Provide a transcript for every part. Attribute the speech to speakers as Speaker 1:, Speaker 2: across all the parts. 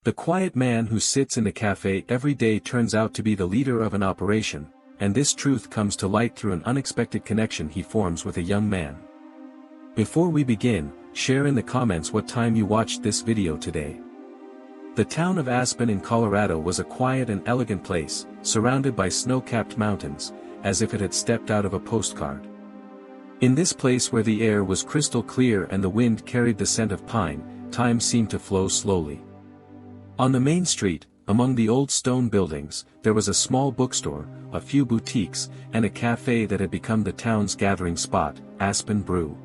Speaker 1: The quiet man who sits in the cafe every day turns out to be the leader of an operation, and this truth comes to light through an unexpected connection he forms with a young man. Before we begin, share in the comments what time you watched this video today. The town of Aspen in Colorado was a quiet and elegant place, surrounded by snow-capped mountains, as if it had stepped out of a postcard. In this place where the air was crystal clear and the wind carried the scent of pine, time seemed to flow slowly. On the main street, among the old stone buildings, there was a small bookstore, a few boutiques, and a cafe that had become the town's gathering spot, Aspen Brew.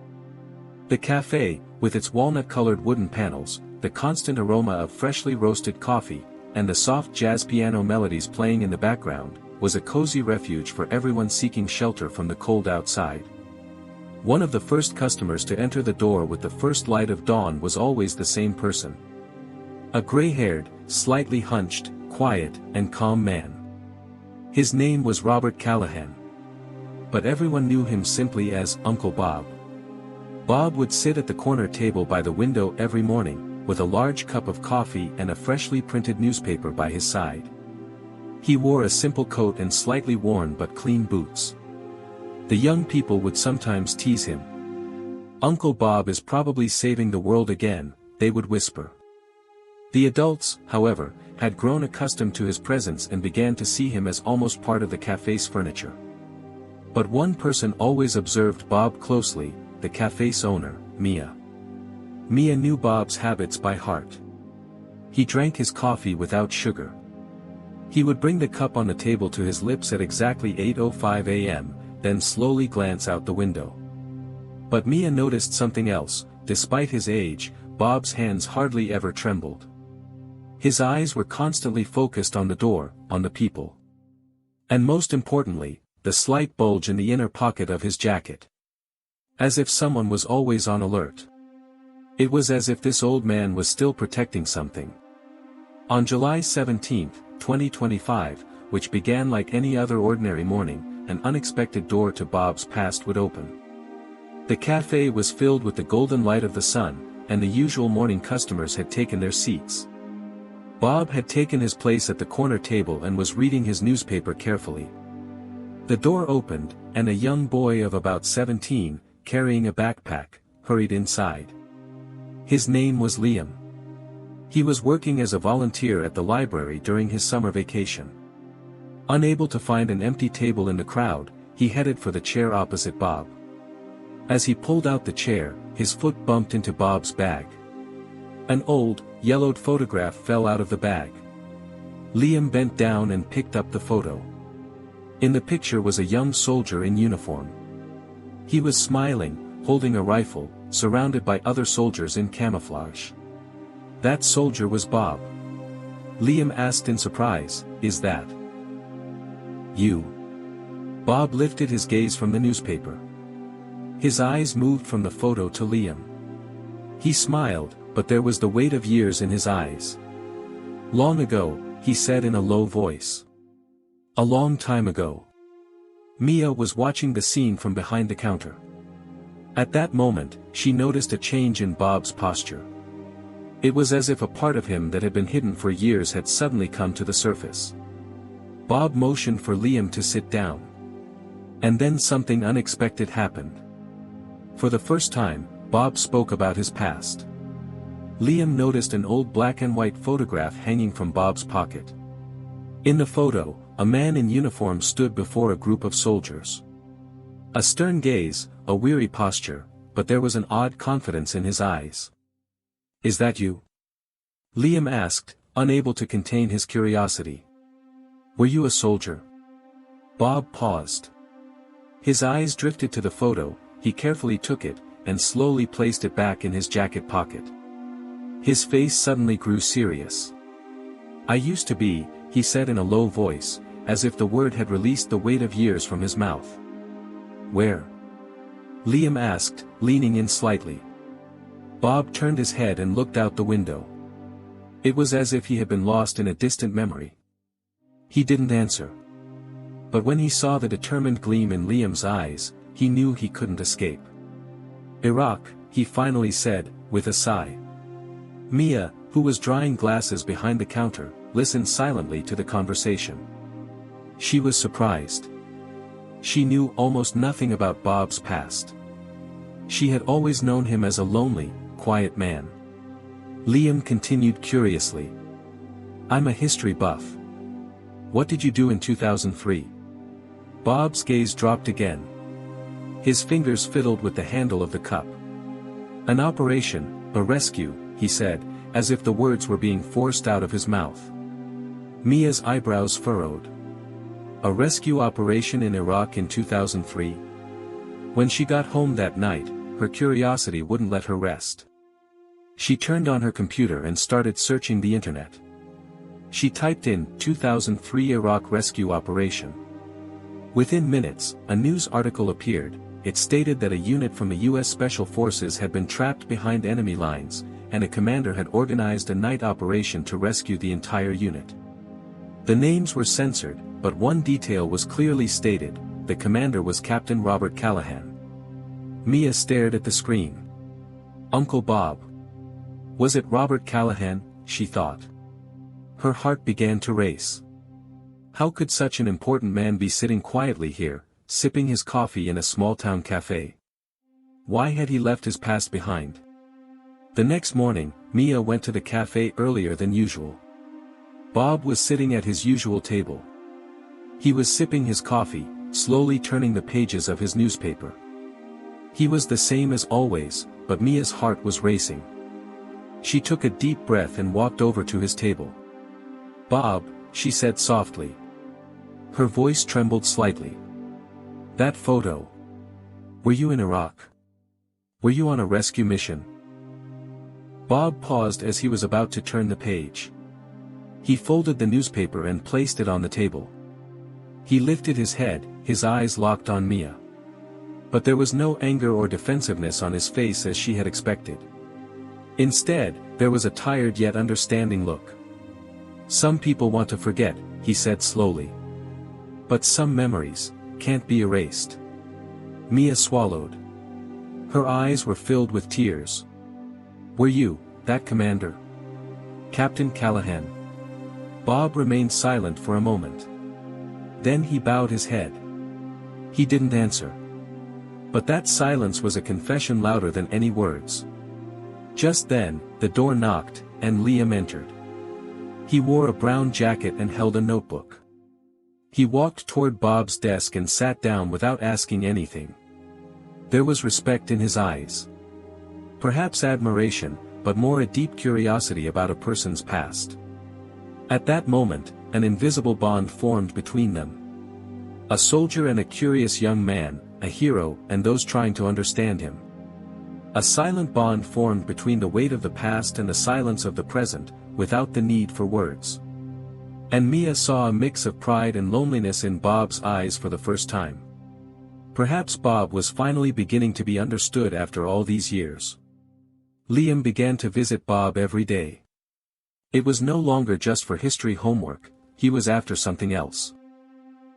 Speaker 1: The cafe, with its walnut-colored wooden panels, the constant aroma of freshly roasted coffee, and the soft jazz piano melodies playing in the background, was a cozy refuge for everyone seeking shelter from the cold outside. One of the first customers to enter the door with the first light of dawn was always the same person. A gray-haired, slightly hunched, quiet, and calm man. His name was Robert Callahan. But everyone knew him simply as Uncle Bob. Bob would sit at the corner table by the window every morning, with a large cup of coffee and a freshly printed newspaper by his side. He wore a simple coat and slightly worn but clean boots. The young people would sometimes tease him. "Uncle Bob is probably saving the world again," they would whisper. The adults, however, had grown accustomed to his presence and began to see him as almost part of the cafe's furniture. But one person always observed Bob closely, the cafe's owner, Mia. Mia knew Bob's habits by heart. He drank his coffee without sugar. He would bring the cup on the table to his lips at exactly 8:05 a.m., then slowly glance out the window. But Mia noticed something else. Despite his age, Bob's hands hardly ever trembled. His eyes were constantly focused on the door, on the people. And most importantly, the slight bulge in the inner pocket of his jacket. As if someone was always on alert. It was as if this old man was still protecting something. On July 17, 2025, which began like any other ordinary morning, an unexpected door to Bob's past would open. The cafe was filled with the golden light of the sun, and the usual morning customers had taken their seats. Bob had taken his place at the corner table and was reading his newspaper carefully. The door opened, and a young boy of about 17, carrying a backpack, hurried inside. His name was Liam. He was working as a volunteer at the library during his summer vacation. Unable to find an empty table in the crowd, he headed for the chair opposite Bob. As he pulled out the chair, his foot bumped into Bob's bag. An old, yellowed photograph fell out of the bag. Liam bent down and picked up the photo. In the picture was a young soldier in uniform. He was smiling, holding a rifle, surrounded by other soldiers in camouflage. That soldier was Bob. Liam asked in surprise, "Is that you?" Bob lifted his gaze from the newspaper. His eyes moved from the photo to Liam. He smiled, but there was the weight of years in his eyes. "Long ago," he said in a low voice. "A long time ago." Mia was watching the scene from behind the counter. At that moment, she noticed a change in Bob's posture. It was as if a part of him that had been hidden for years had suddenly come to the surface. Bob motioned for Liam to sit down. And then something unexpected happened. For the first time, Bob spoke about his past. Liam noticed an old black and white photograph hanging from Bob's pocket. In the photo, a man in uniform stood before a group of soldiers. A stern gaze, a weary posture, but there was an odd confidence in his eyes. "Is that you?" Liam asked, unable to contain his curiosity. "Were you a soldier?" Bob paused. His eyes drifted to the photo, he carefully took it, and slowly placed it back in his jacket pocket. His face suddenly grew serious. "I used to be," he said in a low voice, as if the word had released the weight of years from his mouth. "Where?" Liam asked, leaning in slightly. Bob turned his head and looked out the window. It was as if he had been lost in a distant memory. He didn't answer. But when he saw the determined gleam in Liam's eyes, he knew he couldn't escape. "Iraq," he finally said, with a sigh. Mia, who was drying glasses behind the counter, listened silently to the conversation. She was surprised. She knew almost nothing about Bob's past. She had always known him as a lonely, quiet man. Liam continued curiously. "I'm a history buff. What did you do in 2003? Bob's gaze dropped again. His fingers fiddled with the handle of the cup. "An operation, a rescue," he said, as if the words were being forced out of his mouth. Mia's eyebrows furrowed. A rescue operation in Iraq in 2003? When she got home that night, her curiosity wouldn't let her rest. She turned on her computer and started searching the internet. She typed in 2003 Iraq rescue operation. Within minutes, a news article appeared. It stated that a unit from the U.S. Special Forces had been trapped behind enemy lines, and a commander had organized a night operation to rescue the entire unit. The names were censored, but one detail was clearly stated: the commander was Captain Robert Callahan. Mia stared at the screen. Uncle Bob. Was it Robert Callahan, she thought. Her heart began to race. How could such an important man be sitting quietly here, sipping his coffee in a small-town cafe? Why had he left his past behind? The next morning, Mia went to the cafe earlier than usual. Bob was sitting at his usual table. He was sipping his coffee, slowly turning the pages of his newspaper. He was the same as always, but Mia's heart was racing. She took a deep breath and walked over to his table. "Bob," she said softly. Her voice trembled slightly. "That photo. Were you in Iraq? Were you on a rescue mission?" Bob paused as he was about to turn the page. He folded the newspaper and placed it on the table. He lifted his head, his eyes locked on Mia. But there was no anger or defensiveness on his face as she had expected. Instead, there was a tired yet understanding look. "Some people want to forget," he said slowly. "But some memories can't be erased." Mia swallowed. Her eyes were filled with tears. "Were you that commander? Captain Callahan?" Bob remained silent for a moment. Then he bowed his head. He didn't answer. But that silence was a confession louder than any words. Just then, the door knocked, and Liam entered. He wore a brown jacket and held a notebook. He walked toward Bob's desk and sat down without asking anything. There was respect in his eyes. Perhaps admiration, but more a deep curiosity about a person's past. At that moment, an invisible bond formed between them. A soldier and a curious young man, a hero and those trying to understand him. A silent bond formed between the weight of the past and the silence of the present, without the need for words. And Mia saw a mix of pride and loneliness in Bob's eyes for the first time. Perhaps Bob was finally beginning to be understood after all these years. Liam began to visit Bob every day. It was no longer just for history homework, he was after something else.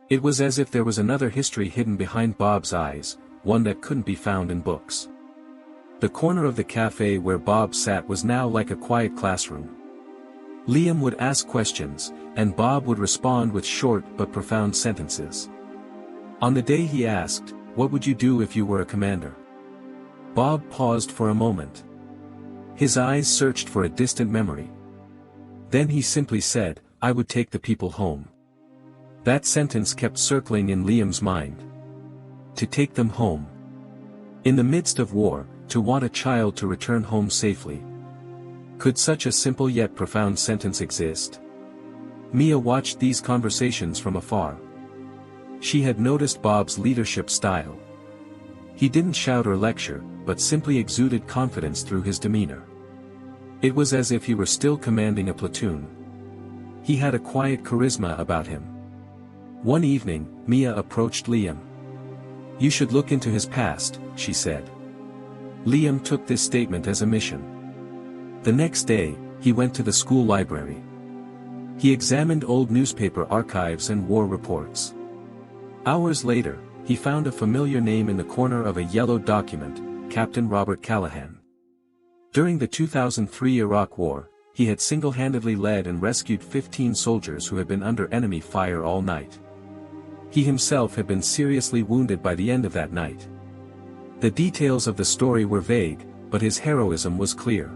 Speaker 1: It was as if there was another history hidden behind Bob's eyes, one that couldn't be found in books. The corner of the cafe where Bob sat was now like a quiet classroom. Liam would ask questions, and Bob would respond with short but profound sentences. On the day he asked, "What would you do if you were a commander?" Bob paused for a moment. His eyes searched for a distant memory. Then he simply said, "I would take the people home." That sentence kept circling in Liam's mind. To take them home. In the midst of war, to want a child to return home safely. Could such a simple yet profound sentence exist? Mia watched these conversations from afar. She had noticed Bob's leadership style. He didn't shout or lecture, but simply exuded confidence through his demeanor. It was as if he were still commanding a platoon. He had a quiet charisma about him. One evening, Mia approached Liam. "You should look into his past," she said. Liam took this statement as a mission. The next day, he went to the school library. He examined old newspaper archives and war reports. Hours later, he found a familiar name in the corner of a yellow document, Captain Robert Callahan. During the 2003 Iraq War, he had single-handedly led and rescued 15 soldiers who had been under enemy fire all night. He himself had been seriously wounded by the end of that night. The details of the story were vague, but his heroism was clear.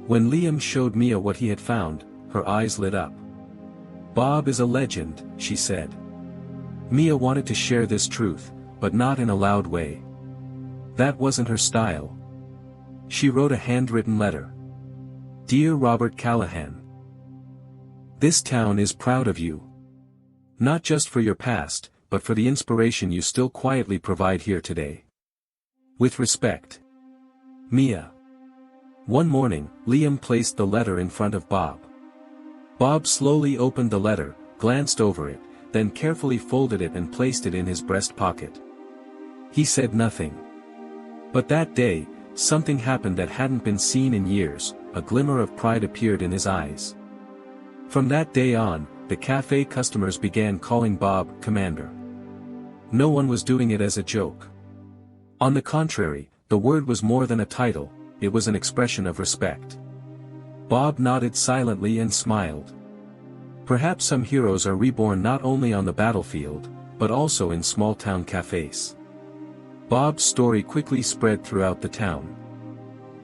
Speaker 1: When Liam showed Mia what he had found, her eyes lit up. "Bob is a legend," she said. Mia wanted to share this truth, but not in a loud way. That wasn't her style. She wrote a handwritten letter. "Dear Robert Callahan, this town is proud of you. Not just for your past, but for the inspiration you still quietly provide here today. With respect, Mia." One morning, Liam placed the letter in front of Bob. Bob slowly opened the letter, glanced over it, then carefully folded it and placed it in his breast pocket. He said nothing. But that day, something happened that hadn't been seen in years. A glimmer of pride appeared in his eyes. From that day on, the cafe customers began calling Bob Commander. No one was doing it as a joke. On the contrary, the word was more than a title, it was an expression of respect. Bob nodded silently and smiled. Perhaps some heroes are reborn not only on the battlefield, but also in small-town cafes. Bob's story quickly spread throughout the town.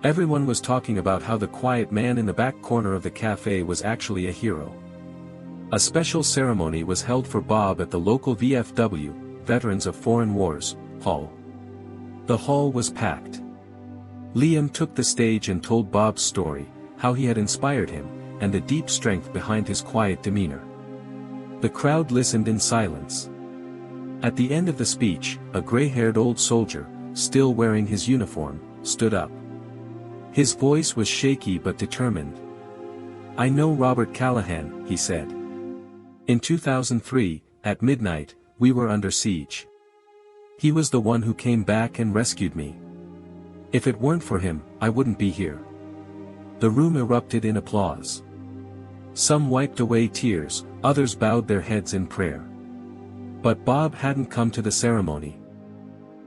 Speaker 1: Everyone was talking about how the quiet man in the back corner of the cafe was actually a hero. A special ceremony was held for Bob at the local VFW, Veterans of Foreign Wars, hall. The hall was packed. Liam took the stage and told Bob's story, how he had inspired him, and the deep strength behind his quiet demeanor. The crowd listened in silence. At the end of the speech, a gray-haired old soldier, still wearing his uniform, stood up. His voice was shaky but determined. "I know Robert Callahan," he said. "In 2003, at midnight, we were under siege. He was the one who came back and rescued me. If it weren't for him, I wouldn't be here." The room erupted in applause. Some wiped away tears, others bowed their heads in prayer. But Bob hadn't come to the ceremony.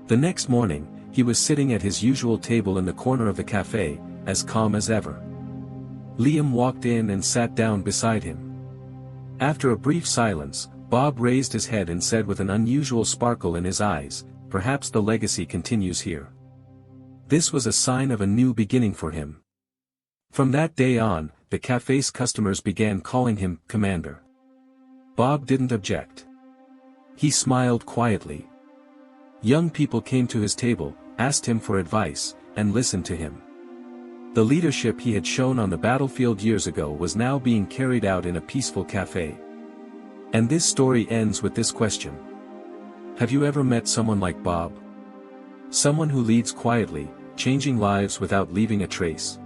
Speaker 1: The next morning, he was sitting at his usual table in the corner of the cafe, as calm as ever. Liam walked in and sat down beside him. After a brief silence, Bob raised his head and said with an unusual sparkle in his eyes, "Perhaps the legacy continues here." This was a sign of a new beginning for him. From that day on, the cafe's customers began calling him Commander. Bob didn't object. He smiled quietly. Young people came to his table, asked him for advice, and listened to him. The leadership he had shown on the battlefield years ago was now being carried out in a peaceful cafe. And this story ends with this question. Have you ever met someone like Bob? Someone who leads quietly, changing lives without leaving a trace.